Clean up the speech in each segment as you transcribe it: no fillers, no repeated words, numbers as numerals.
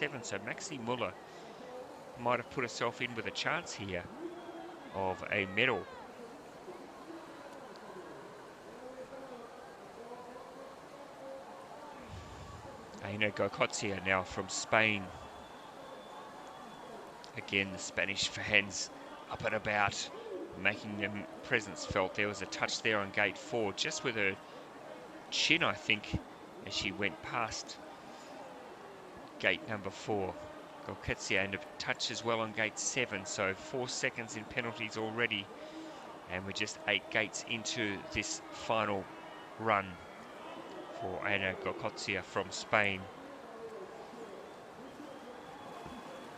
7. So Maxi Muller might have put herself in with a chance here of a medal. Goikoetxea now from Spain. Again, the Spanish fans up and about, making their presence felt. There was a touch there on gate 4, just with her chin, I think, as she went past gate number 4. Goikoetxea, and a touch as well on gate 7, so 4 seconds in penalties already. And we're just 8 gates into this final run for Goikoetxea from Spain.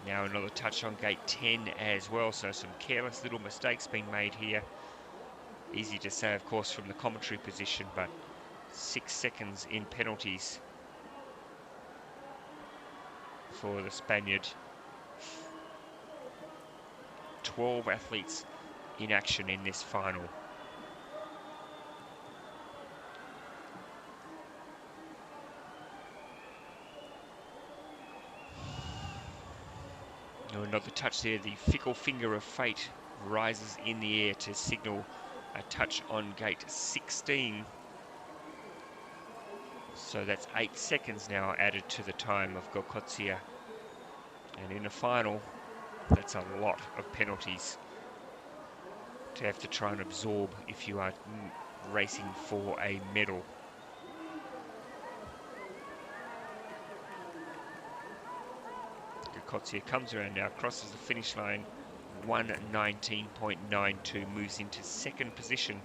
Now another touch on gate 10 as well, so some careless little mistakes being made here. Easy to say, of course, from the commentary position, but 6 seconds in penalties for the Spaniard. 12 athletes in action in this final. Oh, another touch there. The fickle finger of fate rises in the air to signal a touch on gate 16. So that's 8 seconds now added to the time of Goikoetxea. And in a final, that's a lot of penalties to have to try and absorb if you are racing for a medal. Goikoetxea comes around now, crosses the finish line, 1:19.92, moves into second position.